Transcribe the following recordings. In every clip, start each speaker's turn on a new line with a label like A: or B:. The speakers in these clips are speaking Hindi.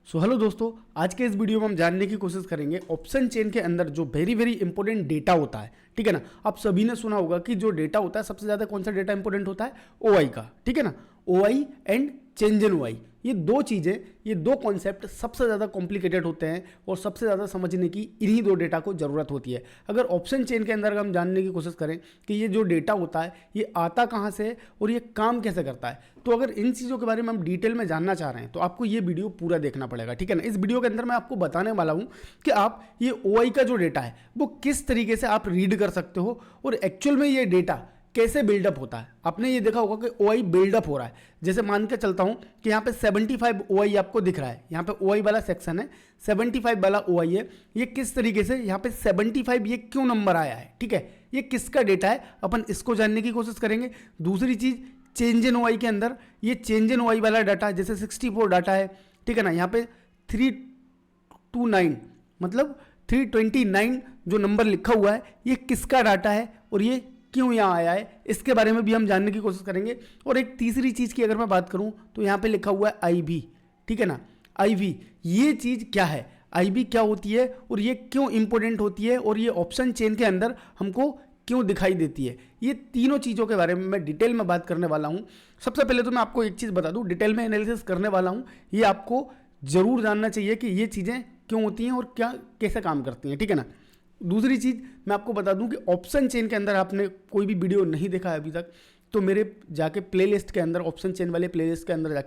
A: सो हेलो दोस्तों, आज के इस वीडियो में हम जानने की कोशिश करेंगे ऑप्शन चेन के अंदर जो वेरी वेरी इंपॉर्टेंट डेटा होता है। ठीक है ना। आप सभी ने सुना होगा कि जो डेटा होता है सबसे ज़्यादा कौन सा डेटा इंपॉर्टेंट होता है, ओआई का। ठीक है ना। OI and change in OI, ये दो चीज़ें, ये दो कॉन्सेप्ट सबसे ज़्यादा कॉम्प्लिकेटेड होते हैं और सबसे ज़्यादा समझने की इन्हीं दो डेटा को ज़रूरत होती है। अगर ऑप्शन चेन के अंदर हम जानने की कोशिश करें कि ये जो डेटा होता है ये आता कहाँ से है और ये काम कैसे करता है, तो अगर इन चीज़ों के बारे में हम डिटेल में जानना चाह रहे हैं तो आपको ये वीडियो पूरा देखना पड़ेगा। ठीक है ना। इस वीडियो के अंदर मैं आपको बताने वाला हूँ कि आप ये ओआई का जो डेटा है वो किस तरीके से आप रीड कर सकते हो और एक्चुअल में ये डेटा कैसे बिल्डअप होता है। आपने ये देखा होगा कि ओआई बिल्डअप हो रहा है। जैसे मान के चलता हूं कि यहाँ पे 75 ओआई आपको दिख रहा है, यहाँ पे ओआई वाला सेक्शन है, 75 वाला ओआई है। ये किस तरीके से यहाँ पे 75 ये क्यों नंबर आया है, ठीक है, ये किसका डेटा है, अपन इसको जानने की कोशिश करेंगे। दूसरी चीज, चेंज इन ओआई के अंदर ये चेंज इन ओआई वाला डाटा, जैसे 64 डाटा है, ठीक है ना, यहाँ पे 329 मतलब 329 जो नंबर लिखा हुआ है ये किसका डाटा है और ये क्यों यहाँ आया है, इसके बारे में भी हम जानने की कोशिश करेंगे। और एक तीसरी चीज़ की अगर मैं बात करूँ तो यहाँ पे लिखा हुआ है आईवी। ठीक है ना। आईवी ये चीज़ क्या है, आईवी क्या होती है और ये क्यों इंपॉर्टेंट होती है और ये ऑप्शन चेन के अंदर हमको क्यों दिखाई देती है, ये तीनों चीज़ों के बारे में मैं डिटेल में बात करने वाला हूँ। सबसे पहले तो मैं आपको एक चीज़ बता दूँ, डिटेल में एनालिसिस करने वाला हूँ, ये आपको ज़रूर जानना चाहिए कि ये चीज़ें क्यों होती हैं और क्या कैसे काम करती हैं। ठीक है ना। दूसरी चीज़ मैं आपको बता दूं कि ऑप्शन चेन के अंदर आपने कोई भी वीडियो नहीं देखा है अभी तक तो मेरे जाके प्लेलिस्ट के अंदर, ऑप्शन चेन वाले प्लेलिस्ट के अंदर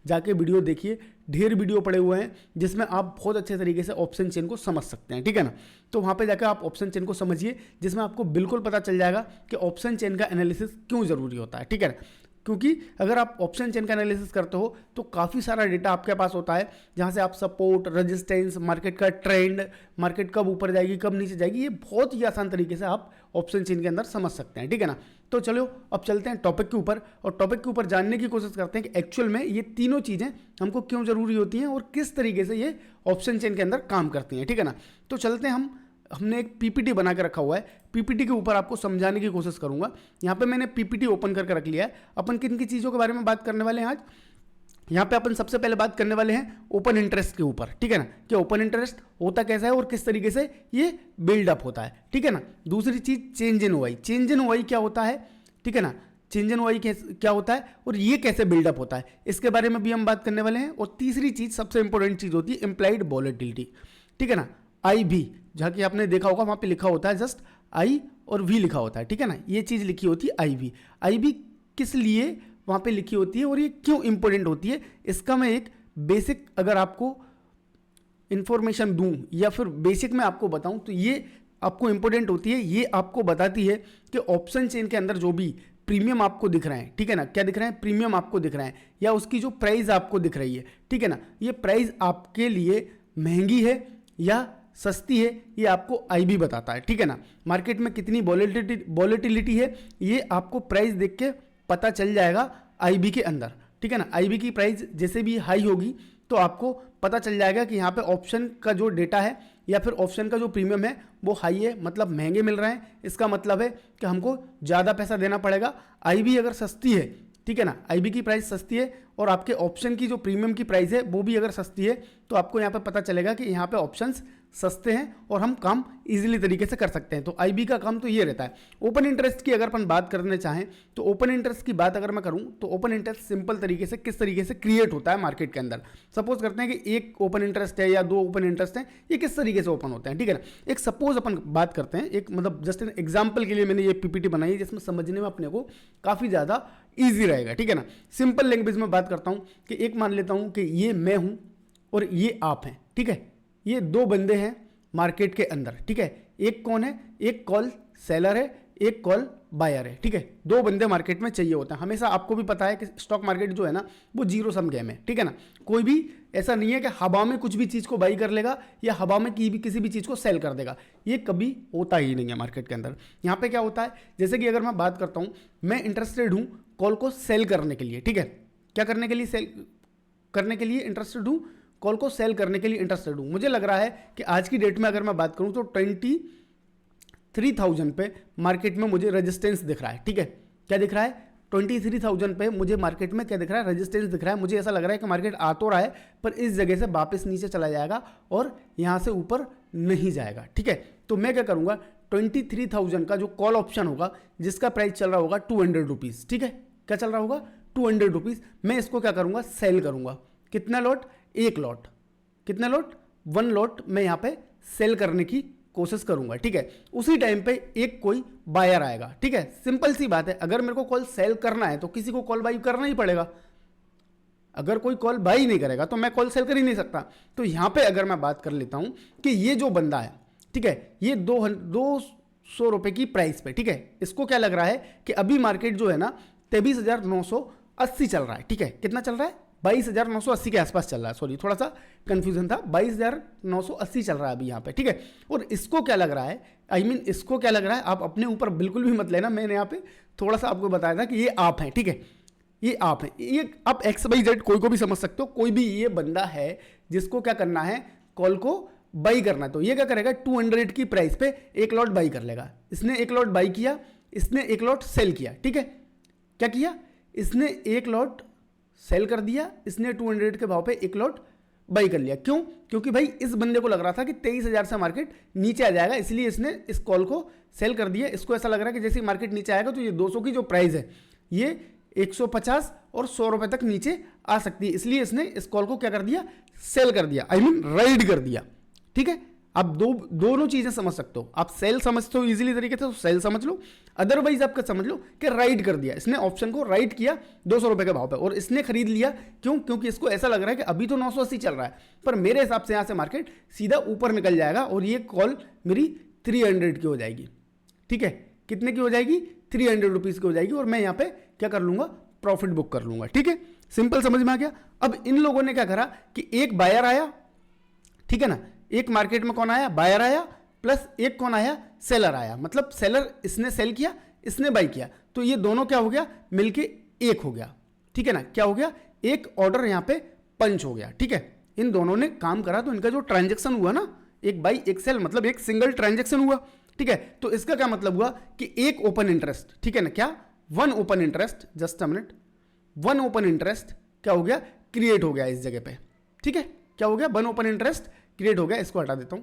A: जाके वीडियो देखिए। ढेर वीडियो पड़े हुए हैं जिसमें आप बहुत अच्छे तरीके से ऑप्शन चेन को समझ सकते हैं। ठीक है ना। तो वहाँ पे जाकर आप ऑप्शन चेन को समझिए, जिसमें आपको बिल्कुल पता चल जाएगा कि ऑप्शन चेन का एनालिसिस क्यों ज़रूरी होता है। ठीक है ना। क्योंकि अगर आप ऑप्शन चेन का एनालिसिस करते हो तो काफ़ी सारा डेटा आपके पास होता है, जहाँ से आप सपोर्ट, रेजिस्टेंस, मार्केट का ट्रेंड, मार्केट कब ऊपर जाएगी कब नीचे जाएगी, ये बहुत ही आसान तरीके से आप ऑप्शन चेन के अंदर समझ सकते हैं। ठीक है ना। तो चलो अब चलते हैं टॉपिक के ऊपर और टॉपिक के ऊपर जानने की कोशिश करते हैं कि एक्चुअल में ये तीनों चीज़ें हमको क्यों ज़रूरी होती हैं और किस तरीके से ये ऑप्शन चेन के अंदर काम करती हैं। ठीक है ना। तो चलते हैं, हमने एक पीपीटी बना के रखा हुआ है, पीपीटी के ऊपर आपको समझाने की कोशिश करूंगा। यहाँ पे मैंने पीपीटी ओपन करके रख लिया है। अपन किन की चीज़ों के बारे में बात करने वाले हैं आज, यहाँ पे अपन सबसे पहले बात करने वाले हैं ओपन इंटरेस्ट के ऊपर। ठीक है ना, कि ओपन इंटरेस्ट होता कैसा है और किस तरीके से ये बिल्डअप होता है। ठीक है ना। दूसरी चीज़, change in OI, change in OI क्या होता है, ठीक है ना, चेंज इन ओआई क्या होता है और ये कैसे बिल्डअप होता है, इसके बारे में भी हम बात करने वाले हैं। और तीसरी चीज़, सबसे इंपॉर्टेंट चीज़ होती है इम्प्लाइड वॉलेटिलिटी। ठीक है ना। आई भी, जहाँ कि आपने देखा होगा वहाँ पे लिखा होता है जस्ट आई और वी लिखा होता है। ठीक है ना, ये चीज़ लिखी होती है आई वी। आई वी किस लिए वहाँ पे लिखी होती है और ये क्यों इंपॉर्टेंट होती है, इसका मैं एक बेसिक अगर आपको इंफॉर्मेशन दूं या फिर बेसिक में आपको बताऊं तो ये आपको इंपॉर्टेंट होती है। ये आपको बताती है कि ऑप्शन चेन के अंदर जो भी प्रीमियम आपको दिख रहे हैं, ठीक है ना, क्या दिख रहे हैं, प्रीमियम आपको दिख रहे हैं या उसकी जो प्राइस आपको दिख रही है, ठीक है ना, ये प्राइस आपके लिए महंगी है या सस्ती है, ये आपको आईबी बताता है। ठीक है ना। मार्केट में कितनी वॉलेटिलिटी है ये आपको प्राइस देख के पता चल जाएगा आईबी के अंदर। ठीक है ना। आईबी की प्राइस जैसे भी हाई होगी तो आपको पता चल जाएगा कि यहाँ पे ऑप्शन का जो डेटा है या फिर ऑप्शन का जो प्रीमियम है वो हाई है, मतलब महंगे मिल रहे हैं। इसका मतलब है कि हमको ज़्यादा पैसा देना पड़ेगा। आईबी अगर सस्ती है, ठीक है ना, आईबी की प्राइस सस्ती है और आपके ऑप्शन की जो प्रीमियम की प्राइस है वो भी अगर सस्ती है तो आपको यहाँ पे पता चलेगा कि यहाँ पे ऑप्शंस सस्ते हैं और हम काम इजीली तरीके से कर सकते हैं। तो आईबी का काम तो ये रहता है। ओपन इंटरेस्ट की अगर अपन बात करने चाहें तो ओपन इंटरेस्ट की बात अगर मैं करूं तो ओपन इंटरेस्ट सिंपल तरीके से किस तरीके से क्रिएट होता है मार्केट के अंदर। सपोज करते हैं कि एक ओपन इंटरेस्ट है या दो ओपन इंटरेस्ट हैं, ये किस तरीके से ओपन होते हैं। ठीक है ना। एक सपोज अपन बात करते हैं, एक मतलब जस्ट एन एग्जाम्पल के लिए मैंने ये पीपीटी बनाई है जिसमें समझने में अपने को काफ़ी ज़्यादा ईजी रहेगा। ठीक है ना। सिंपल लैंग्वेज में बात करता हूँ कि एक मान लेता हूँ कि ये मैं हूँ और ये आप हैं। ठीक है। ये दो बंदे हैं मार्केट के अंदर। ठीक है। एक कौन है, एक कॉल सेलर है, एक कॉल बायर है। ठीक है। दो बंदे मार्केट में चाहिए होता है। हमेशा आपको भी पता है कि स्टॉक मार्केट जो है ना वो जीरो सम गेम है। ठीक है ना। कोई भी ऐसा नहीं है कि हवा में कुछ भी चीज़ को बाई कर लेगा या हवा में किसी भी चीज़ को सेल कर देगा, ये कभी होता ही नहीं है मार्केट के अंदर। यहाँ पे क्या होता है, जैसे कि अगर मैं बात करता हूँ, मैं इंटरेस्टेड हूँ कॉल को सेल करने के लिए। ठीक है। क्या करने के लिए, सेल करने के लिए इंटरेस्टेड हूँ, कॉल को सेल करने के लिए इंटरेस्टेड हूँ। मुझे लग रहा है कि आज की डेट में अगर मैं बात करूँ तो 23,000 पे मार्केट में मुझे रेजिस्टेंस दिख रहा है। ठीक है। क्या दिख रहा है, 23,000 पे मुझे मार्केट में क्या दिख रहा है, रेजिस्टेंस दिख रहा है। मुझे ऐसा लग रहा है कि मार्केट आ तो रहा है पर इस जगह से वापस नीचे चला जाएगा और यहाँ से ऊपर नहीं जाएगा। ठीक है, तो मैं क्या करूँगा, 23,000 का जो कॉल ऑप्शन होगा जिसका प्राइस चल रहा होगा 200 रुपीज़। ठीक है, क्या चल रहा होगा, 200 रुपीज़। मैं इसको क्या करूँगा, सेल करूँगा। कितना लॉट, एक लॉट। कितना लॉट, 1 लॉट मैं यहाँ पे सेल करने की कोशिश करूंगा। ठीक है, उसी टाइम पे एक कोई बायर आएगा। ठीक है, सिंपल सी बात है, अगर मेरे को कॉल सेल करना है तो किसी को कॉल बाई करना ही पड़ेगा। अगर कोई कॉल बाई नहीं करेगा तो मैं कॉल सेल कर ही नहीं सकता। तो यहाँ पे अगर मैं बात कर लेता हूं कि ये जो बंदा है, ठीक है, ये 200 रुपये की प्राइस पे, ठीक है, इसको क्या लग रहा है कि अभी मार्केट जो है ना 23,980 चल रहा है। ठीक है, कितना चल रहा है, 22,980 के आसपास चल रहा है। सॉरी, थोड़ा सा कंफ्यूजन था, 22,980 चल रहा है अभी यहाँ पे। ठीक है, और इसको क्या लग रहा है, इसको क्या लग रहा है, आप अपने ऊपर बिल्कुल भी मत लेना। मैंने यहाँ पे थोड़ा सा आपको बताया था कि ये आप हैं। ठीक है, ये आप हैं, ये आप XYZ कोई को भी समझ सकते हो। कोई भी ये बंदा है जिसको क्या करना है, कॉल को बाई करना है, तो ये क्या करेगा, 200 की प्राइस पे एक लॉट बाई कर लेगा। इसने एक लॉट बाई किया, इसने एक लॉट सेल किया। ठीक है, क्या किया, इसने एक लॉट सेल कर दिया, इसने 200 के भाव पे एक लॉट बाई कर लिया। क्यों, क्योंकि भाई इस बंदे को लग रहा था कि 23,000 से मार्केट नीचे आ जाएगा, इसलिए इसने इस कॉल को सेल कर दिया। इसको ऐसा लग रहा है कि जैसे मार्केट नीचे आएगा तो ये 200 की जो प्राइस है ये 150 और 100 रुपए तक नीचे आ सकती है, इसलिए इसने इस कॉल को क्या कर दिया, सेल कर दिया, राइड कर दिया। ठीक है, आप दोनों चीजें समझ सकते हो। आप सेल समझते हो इजीली तरीके से तो सेल समझ लो, अदरवाइज आपका समझ लो कि राइड कर दिया। इसने ऑप्शन को राइड किया 200 रुपए के भाव पे और इसने खरीद लिया। क्यों, क्योंकि इसको ऐसा लग रहा है कि अभी तो 980 चल रहा है पर मेरे हिसाब से यहां से मार्केट सीधा ऊपर निकल जाएगा और ये कॉल मेरी 300 की हो जाएगी। ठीक है, कितने की हो जाएगी, 300 रुपीज की हो जाएगी और मैं यहाँ पे क्या कर लूंगा, प्रॉफिट बुक कर लूंगा। ठीक है, सिंपल समझ में आ गया। अब इन लोगों ने क्या करा कि एक बायर आया, ठीक है ना, एक मार्केट में कौन आया, बायर आया, प्लस एक कौन आया, सेलर आया। मतलब सेलर, इसने सेल किया, इसने बाई किया, तो ये दोनों क्या हो गया, मिलके एक हो गया। ठीक है ना, क्या हो गया, एक ऑर्डर यहाँ पे पंच हो गया। ठीक है, इन दोनों ने काम करा तो इनका जो ट्रांजेक्शन हुआ ना, एक बाई एक सेल, मतलब एक सिंगल ट्रांजेक्शन हुआ। ठीक है, तो इसका क्या मतलब हुआ कि एक ओपन इंटरेस्ट, ठीक है ना, क्या, 1 open interest, just a minute, 1 open interest क्या हो गया, क्रिएट हो गया इस जगह पे। ठीक है, क्या हो गया, 1 ओपन इंटरेस्ट क्रिएट हो गया। इसको हटा देता हूं,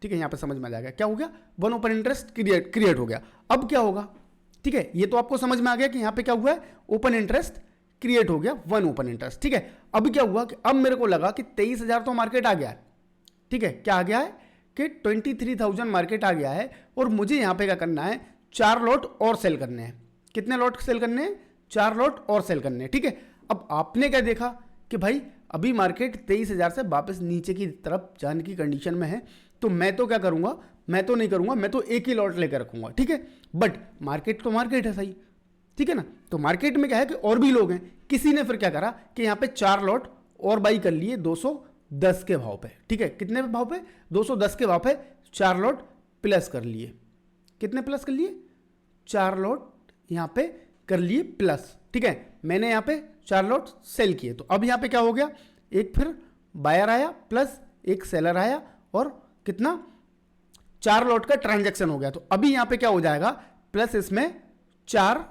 A: ठीक है, यहां पे समझ में आ जाएगा। क्या हो गया, 1 ओपन इंटरेस्ट क्रिएट हो गया। अब क्या होगा, ठीक है, ये तो आपको समझ में आ गया कि यहां पे क्या हुआ है, ओपन इंटरेस्ट क्रिएट हो गया, 1 ओपन इंटरेस्ट। ठीक है, अब क्या हुआ कि अब मेरे को लगा कि 23,000 तो मार्केट आ गया है। ठीक है, क्या आ गया है कि 23,000 मार्केट आ गया है और मुझे यहां पे क्या करना है, 4 लॉट और सेल करने हैं। कितने लॉट सेल करने हैं, 4 लॉट और सेल करने हैं। ठीक है, अब आपने क्या देखा कि भाई अभी मार्केट 23,000 से वापस नीचे की तरफ जाने की कंडीशन में है, तो मैं तो क्या करूंगा, मैं तो नहीं करूंगा, मैं तो एक ही लॉट लेकर रखूंगा। ठीक है, बट मार्केट तो मार्केट है सही, ठीक है ना, तो मार्केट में क्या है कि और भी लोग हैं, किसी ने फिर क्या करा कि यहाँ पे 4 लॉट और बाई कर लिए 210 के भाव पे। ठीक है, कितने भाव पे, 210 के भाव पे 4 लॉट प्लस कर लिए। कितने प्लस कर लिए, 4 लॉट यहाँ पे कर लिए प्लस। ठीक है, मैंने यहाँ पे 4 लॉट सेल किए, तो अब यहाँ पे क्या हो गया, एक फिर बायर आया प्लस एक सेलर आया और कितना, 4 लॉट का ट्रांजैक्शन हो गया। तो अभी यहाँ पे क्या हो जाएगा, प्लस इसमें 4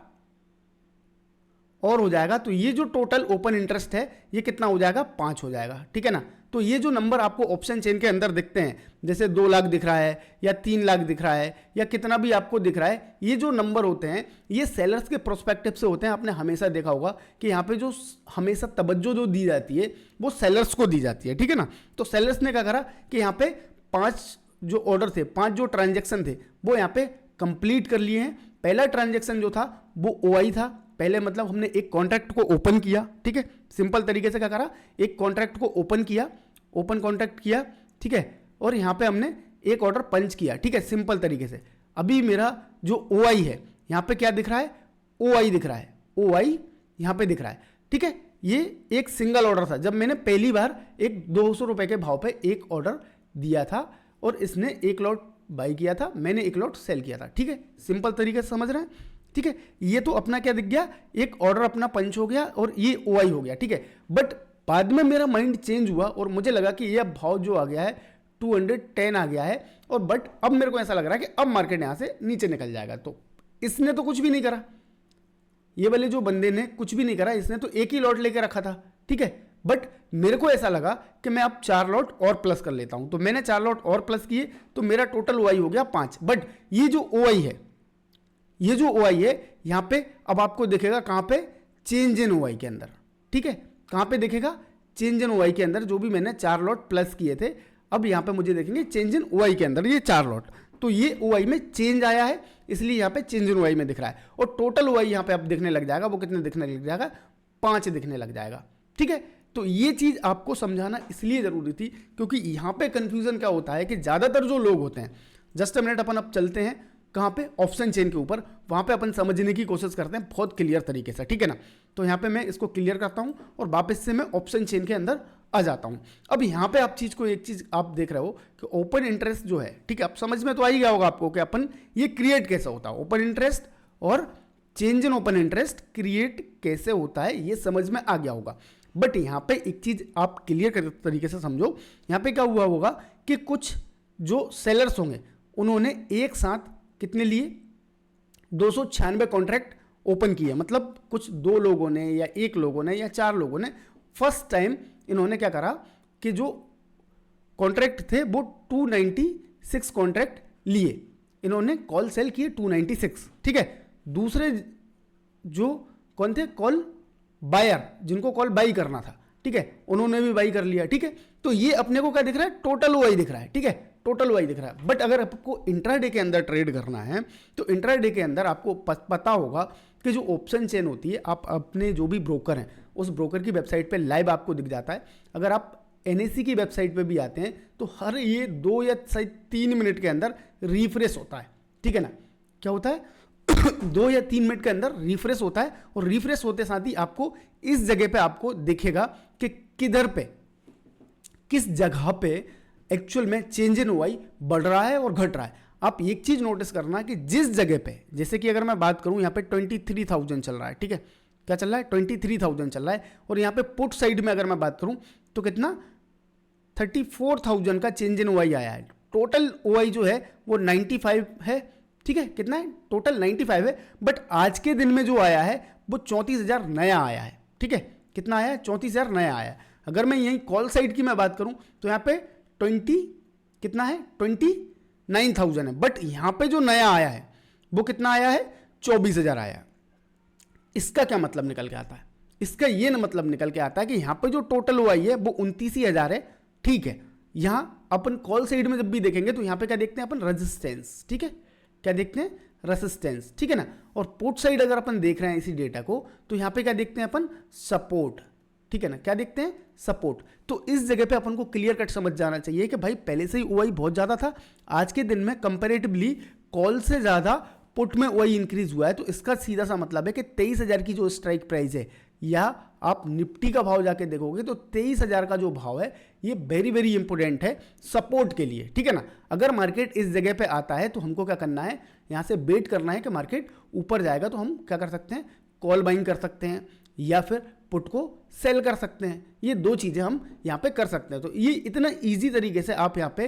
A: और हो जाएगा, तो ये जो टोटल ओपन इंटरेस्ट है ये कितना हो जाएगा, 5 हो जाएगा। ठीक है ना, तो ये जो नंबर आपको ऑप्शन चेन के अंदर दिखते हैं, जैसे 2 लाख दिख रहा है या 3 लाख दिख रहा है या कितना भी आपको दिख रहा है, ये जो नंबर होते हैं ये सेलर्स के प्रोस्पेक्टिव से होते हैं। आपने हमेशा देखा होगा कि यहाँ पे जो हमेशा तवज्जो जो दी जाती है वो सेलर्स को दी जाती है। ठीक है ना, तो सेलर्स ने क्या करा कि यहाँ पे 5 जो ऑर्डर थे, 5 जो ट्रांजेक्शन थे वो यहाँ पे कंप्लीट कर लिए हैं। पहला ट्रांजेक्शन जो था वो OI था, पहले मतलब हमने एक कॉन्ट्रैक्ट को ओपन किया। ठीक है, सिंपल तरीके से क्या करा, एक कॉन्ट्रैक्ट को ओपन किया, ओपन कॉन्ट्रैक्ट किया। ठीक है, और यहाँ पे हमने एक ऑर्डर पंच किया। ठीक है, सिंपल तरीके से। अभी मेरा जो OI है यहाँ पे क्या दिख रहा है, OI दिख रहा है, OI यहाँ पे दिख रहा है। ठीक है, ये एक सिंगल ऑर्डर था, जब मैंने पहली बार एक 200 रुपए के भाव पे एक ऑर्डर दिया था और इसने एक लॉट बाई किया था, मैंने एक लॉट सेल किया था। ठीक है, सिंपल तरीके से समझ रहे हैं। ठीक है, ये तो अपना क्या दिख गया, एक ऑर्डर अपना पंच हो गया और ये OI हो गया। ठीक है, बट बाद में मेरा माइंड चेंज हुआ और मुझे लगा कि ये भाव जो आ गया है 210 आ गया है, और बट अब मेरे को ऐसा लग रहा है कि अब मार्केट यहाँ से नीचे निकल जाएगा। तो इसने तो कुछ भी नहीं करा, ये वाले जो बंदे ने कुछ भी नहीं करा, इसने तो एक ही लॉट लेके रखा था, ठीक है। बट मेरे को ऐसा लगा कि मैं अब 4 लॉट और प्लस कर लेता हूं, तो मैंने 4 लॉट और प्लस किए, तो मेरा टोटल OI हो गया 5। बट ये जो OI है, ये जो OI है यहां पे अब आपको दिखेगा कहां पे, चेंज इन OI के अंदर, ठीक है। कहां पे दिखेगा, चेंज इन OI के अंदर, जो भी मैंने 4 लॉट प्लस किए थे, अब यहां पे मुझे देखेंगे चेंज इन OI के अंदर ये 4 लॉट, तो ये OI में चेंज आया है, इसलिए यहाँ पे चेंज इन OI में दिख रहा है। और टोटल OI यहाँ पे अब दिखने लग जाएगा, वो कितने दिखने लग जाएगा, 5 दिखने लग जाएगा, ठीक है। तो ये चीज़ आपको समझाना इसलिए ज़रूरी थी क्योंकि यहाँ पे कन्फ्यूज़न क्या होता है कि ज़्यादातर जो लोग होते हैं, जस्ट अ मिनट अपन अब चलते हैं कहाँ पे, ऑप्शन चेन के ऊपर, वहाँ पे अपन समझने की कोशिश करते हैं बहुत क्लियर तरीके से, ठीक है ना। तो यहाँ पे मैं इसको क्लियर करता हूँ और वापस से मैं ऑप्शन चेन के अंदर आ जाता हूँ। अब यहाँ पे आप चीज़ को, एक चीज़ आप देख रहे हो कि ओपन इंटरेस्ट जो है, ठीक है, अब समझ में तो आ ही गया होगा आपको कि अपन ये क्रिएट कैसे होता है, ओपन इंटरेस्ट और change in open interest create कैसे होता है, ये समझ में आ गया होगा। बट यहाँ पे एक चीज़ आप क्लियर तरीके से समझो, यहाँ पे क्या हुआ होगा कि कुछ जो सेलर्स होंगे उन्होंने एक साथ कितने लिए, 296 कॉन्ट्रैक्ट ओपन किए, मतलब कुछ 2 लोगों ने या 1 लोगों ने या 4 लोगों ने फर्स्ट टाइम इन्होंने क्या करा कि जो कॉन्ट्रैक्ट थे वो 296 कॉन्ट्रैक्ट लिए, इन्होंने कॉल सेल किए 296, ठीक है। दूसरे जो कौन थे, कॉल बायर, जिनको कॉल बाई करना था, ठीक है, उन्होंने भी बाई कर लिया, ठीक है। तो ये अपने को क्या दिख रहा है, टोटल OI दिख रहा है, ठीक है, टोटल OI दिख रहा है। बट अगर आपको इंट्राडे के अंदर ट्रेड करना है तो इंट्राडे के अंदर आपको पता होगा कि जो ऑप्शन चेन होती है, आप अपने जो भी ब्रोकर हैं उस ब्रोकर की वेबसाइट पे लाइव आपको दिख जाता है। अगर आप NSE की वेबसाइट पे भी आते हैं तो हर ये 2 या 3 मिनट के अंदर रिफ्रेश होता है, ठीक है ना। क्या होता है 2 या 3 मिनट के अंदर रिफ्रेश होता है, और रिफ्रेश होते साथ ही आपको इस जगह पे आपको दिखेगा कि किधर पे, किस जगह पे एक्चुअल में चेंज इन OI बढ़ रहा है और घट रहा है। आप एक चीज नोटिस करना कि जिस जगह पे, जैसे कि अगर मैं बात करूं यहाँ पे 23,000 चल रहा है, ठीक है, क्या चल रहा है, 23,000 चल रहा है, और यहाँ पे पुट साइड में अगर मैं बात करूं तो कितना, 34,000 का चेंज इन OI आया है। टोटल OI जो है वो 95 है, ठीक है, कितना है, टोटल 95 है। बट आज के दिन में जो आया है वो 34,000 नया आया है, ठीक है, कितना आया है, 34,000 नया आया है। अगर मैं यहीं कॉल साइड की मैं बात करूं तो यहाँ पे 29,000 है, बट यहां पे जो नया आया है वो कितना आया है, 24,000 आया है। इसका क्या मतलब निकल के आता है, इसका ये ना मतलब निकल के आता है कि यहां पे जो टोटल OI है वो 29,000 है, ठीक है। यहां अपन कॉल साइड में जब भी देखेंगे तो यहां पे क्या देखते हैं अपन, रेजिस्टेंस, ठीक है, क्या देखते हैं, रेजिस्टेंस, ठीक है ना। और पुट साइड अगर अपन देख रहे हैं इसी डेटा को तो यहां पे क्या देखते हैं अपन, सपोर्ट, ठीक है ना, क्या देखते हैं, सपोर्ट। तो इस जगह पे अपन को क्लियर कट समझ जाना चाहिए कि भाई पहले से ही OI बहुत ज़्यादा था, आज के दिन में कंपैरेटिवली कॉल से ज़्यादा पुट में OI इंक्रीज हुआ है। तो इसका सीधा सा मतलब है कि 23,000 की जो स्ट्राइक प्राइस है, या आप निफ्टी का भाव जाके देखोगे तो 23,000 का जो भाव है ये वेरी वेरी इंपॉर्टेंट है सपोर्ट के लिए, ठीक है ना। अगर मार्केट इस जगह पे आता है तो हमको क्या करना है, यहाँ से वेट करना है कि मार्केट ऊपर जाएगा तो हम क्या कर सकते हैं, कॉल बाइंग कर सकते हैं या फिर पुट को सेल कर सकते हैं। ये 2 चीज़ें हम यहाँ पे कर सकते हैं। तो ये इतना इजी तरीके से आप यहाँ पे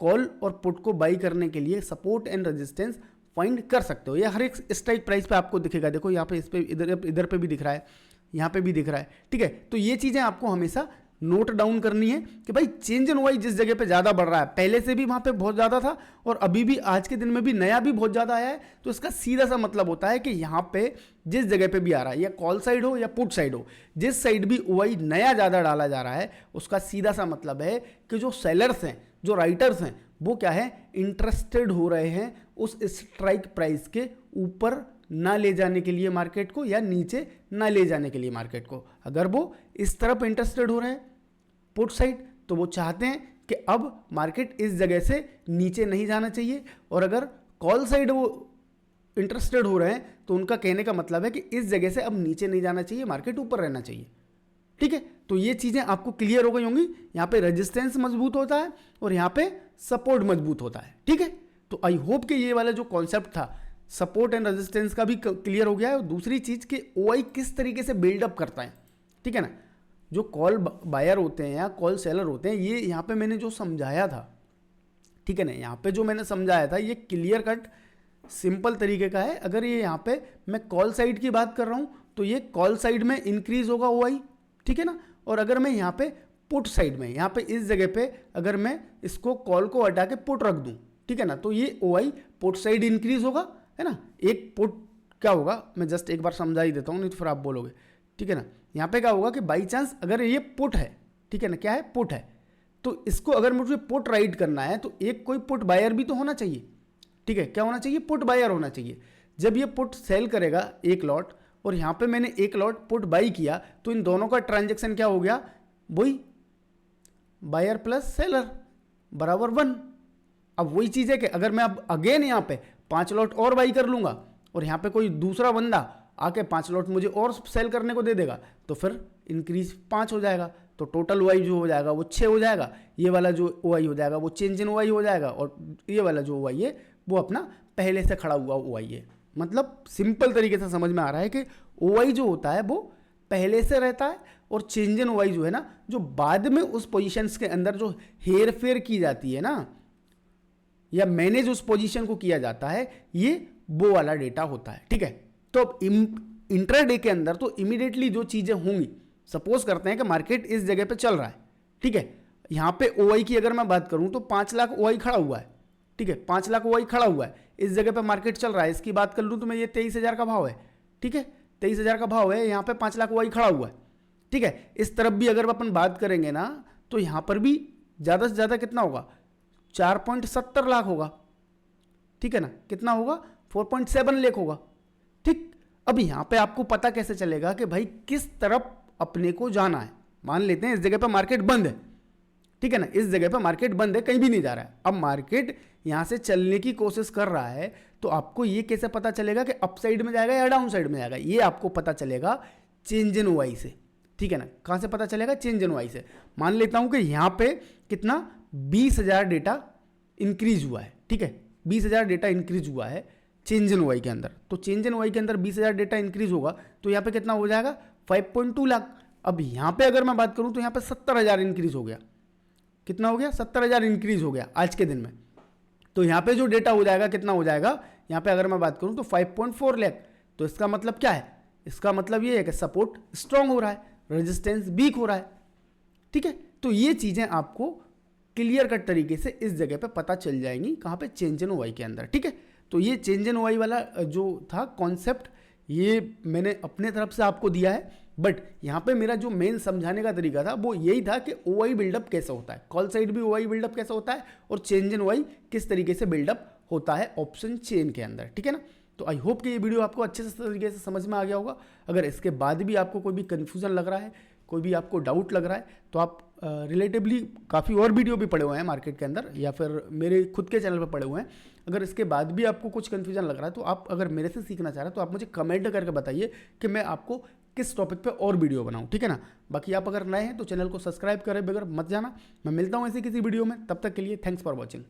A: कॉल और पुट को बाई करने के लिए सपोर्ट एंड रेजिस्टेंस फाइंड कर सकते हो। ये हर एक स्ट्राइक प्राइस पे आपको दिखेगा, देखो यहाँ पे, इस पे, इधर पे भी दिख रहा है, यहाँ पे भी दिख रहा है, ठीक है। तो ये चीज़ें आपको हमेशा नोट डाउन करनी है कि भाई चेंज इन OI जिस जगह पे ज़्यादा बढ़ रहा है, पहले से भी वहाँ पे बहुत ज़्यादा था और अभी भी आज के दिन में भी नया भी बहुत ज़्यादा आया है, तो इसका सीधा सा मतलब होता है कि यहाँ पे जिस जगह पे भी आ रहा है, या कॉल साइड हो या पुट साइड हो, जिस साइड भी OI नया ज़्यादा डाला जा रहा है, उसका सीधा सा मतलब है कि जो सेलर्स हैं, जो राइटर्स हैं, वो क्या है, इंटरेस्टेड हो रहे हैं उस स्ट्राइक प्राइस के ऊपर ना ले जाने के लिए मार्केट को, या नीचे ना ले जाने के लिए मार्केट को। अगर वो इस तरफ इंटरेस्टेड हो रहे हैं पुट साइड, तो वो चाहते हैं कि अब मार्केट इस जगह से नीचे नहीं जाना चाहिए, और अगर कॉल साइड वो इंटरेस्टेड हो रहे हैं तो उनका कहने का मतलब है कि इस जगह से अब नीचे नहीं जाना चाहिए, मार्केट ऊपर रहना चाहिए, ठीक है। तो ये चीज़ें आपको क्लियर हो गई होंगी। यहाँ पे रेजिस्टेंस मजबूत होता है और यहाँ पे सपोर्ट मजबूत होता है, ठीक है। तो आई होप कि ये वाला जो कॉन्सेप्ट था सपोर्ट एंड रेजिस्टेंस का भी क्लियर हो गया है। और दूसरी चीज़ कि OI किस तरीके से बिल्डअप करता है, ठीक है ना। जो कॉल बायर होते हैं या कॉल सेलर होते हैं, ये यहाँ पे मैंने जो समझाया था, ठीक है ना, यहाँ पे जो मैंने समझाया था ये क्लियर कट सिंपल तरीके का है। अगर ये यहाँ पे मैं कॉल साइड की बात कर रहा हूँ तो ये कॉल साइड में इंक्रीज होगा OI, ठीक है ना। और अगर मैं यहाँ पे पुट साइड में, यहाँ पे इस जगह पे अगर मैं इसको कॉल को हटा के पुट रख दूँ, ठीक है ना, तो ये OI पुट साइड इंक्रीज होगा, है ना। एक पुट क्या होगा, मैं जस्ट एक बार समझा ही देता हूँ, नहीं तो फिर आप बोलोगे, ठीक है ना। यहाँ पे क्या होगा कि बाई चांस अगर ये पुट है, ठीक है ना, क्या है, पुट है, तो इसको अगर मुझे पुट राइट करना है तो एक कोई पुट बायर भी तो होना चाहिए, ठीक है। क्या होना चाहिए, पुट बायर होना चाहिए। जब ये पुट सेल करेगा एक लॉट और यहाँ पे मैंने एक लॉट पुट बाई किया, तो इन दोनों का ट्रांजेक्शन क्या हो गया, वही बायर प्लस सेलर बराबर 1। अब वही चीज़ है कि अगर मैं अब अगेन यहाँ पे 5 लॉट और बाई कर लूँगा और यहाँ पे कोई दूसरा बंदा आके 5 लॉट मुझे और सेल करने को दे देगा, तो फिर इंक्रीज 5 हो जाएगा, तो टोटल OI जो हो जाएगा वो 6 हो जाएगा। ये वाला जो OI हो जाएगा वो चेंज इन OI हो जाएगा, और ये वाला जो OI है वो अपना पहले से खड़ा हुआ OI है। मतलब सिंपल तरीके से समझ में आ रहा है कि OI जो होता है वो पहले से रहता है, और चेंज इन OI जो है ना, जो बाद में उस पोजीशंस के अंदर जो हेर फेर की जाती है ना, या मैनेज उस पोजीशन को किया जाता है, ये वो वाला डेटा होता है, ठीक है। तो अब इंट्राडे के अंदर तो इमीडिएटली जो चीज़ें होंगी, सपोज करते हैं कि मार्केट इस जगह पे चल रहा है, ठीक है। यहाँ पे OI की अगर मैं बात करूँ तो 5 लाख OI खड़ा हुआ है, ठीक है, 5 लाख OI खड़ा हुआ है, इस जगह पे मार्केट चल रहा है। इसकी बात कर लूँ तो मैं ये 23,000 का भाव है, ठीक है, 23,000 का भाव है, यहाँ पे 5 लाख OI खड़ा हुआ है, ठीक है। इस तरफ भी अगर अपन बात करेंगे ना तो यहाँ पर भी ज़्यादा से ज़्यादा कितना होगा, 4.70 लाख होगा, ठीक है ना, कितना होगा, 4.7 लाख होगा, ठीक। अब यहाँ पे आपको पता कैसे चलेगा कि भाई किस तरफ अपने को जाना है। मान लेते हैं इस जगह पे मार्केट बंद है, ठीक है ना, इस जगह पे मार्केट बंद है, कहीं भी नहीं जा रहा है। अब मार्केट यहाँ से चलने की कोशिश कर रहा है, तो आपको ये कैसे पता चलेगा कि अप साइड में जाएगा या डाउन साइड में जाएगा, ये आपको पता चलेगा चेंज इन OI से, ठीक है ना। कहाँ से पता चलेगा, चेंज इन OI से। मान लेता हूँ कि यहाँ पे कितना 20,000 डेटा इंक्रीज हुआ है, ठीक है, 20,000 डेटा इंक्रीज हुआ है चेंज इन OI के अंदर। तो चेंज इन OI के अंदर 20,000 डेटा इंक्रीज होगा, तो यहाँ पे कितना हो जाएगा, 5.2 लाख। अब यहाँ पे अगर मैं बात करूँ तो यहाँ पे 70,000 इंक्रीज हो गया, कितना हो गया, 70,000 इंक्रीज हो गया आज के दिन में। तो यहाँ पे जो डेटा हो जाएगा कितना हो जाएगा, यहाँ पे अगर मैं बात करूँ तो 5.4 लाख। तो इसका मतलब क्या है, इसका मतलब ये है कि सपोर्ट स्ट्रांग हो रहा है, रेजिस्टेंस वीक हो रहा है, ठीक है। तो ये चीज़ें आपको क्लियर कट तरीके से इस जगह पे पता चल जाएंगी, कहाँ पे, चेंज इन OI के अंदर, ठीक है। तो ये चेंज इन OI वाला जो था कॉन्सेप्ट, ये मैंने अपने तरफ से आपको दिया है, बट यहाँ पे मेरा जो मेन समझाने का तरीका था वो यही था कि OI बिल्डअप कैसे होता है, कॉल साइड भी OI बिल्डअप कैसे होता है, और चेंज इन OI किस तरीके से बिल्डअप होता है ऑप्शन चेन के अंदर, ठीक है ना। तो आई होप कि ये वीडियो आपको अच्छे से तरीके से समझ में आ गया होगा। अगर इसके बाद भी आपको कोई भी कन्फ्यूजन लग रहा है, कोई भी आपको डाउट लग रहा है, तो आप रिलेटिवली काफ़ी और वीडियो भी पड़े हुए हैं मार्केट के अंदर, या फिर मेरे खुद के चैनल पर पड़े हुए हैं। अगर इसके बाद भी आपको कुछ कन्फ्यूजन लग रहा है तो आप अगर मेरे से सीखना चाह रहे हैं तो आप मुझे कमेंट करके बताइए कि मैं आपको किस टॉपिक पे और वीडियो बनाऊं, ठीक है ना। बाकी आप अगर नए हैं तो चैनल को सब्सक्राइब करें बगैर मत जाना। मैं मिलता हूं ऐसे किसी वीडियो में, तब तक के लिए थैंक्स फॉर वॉचिंग।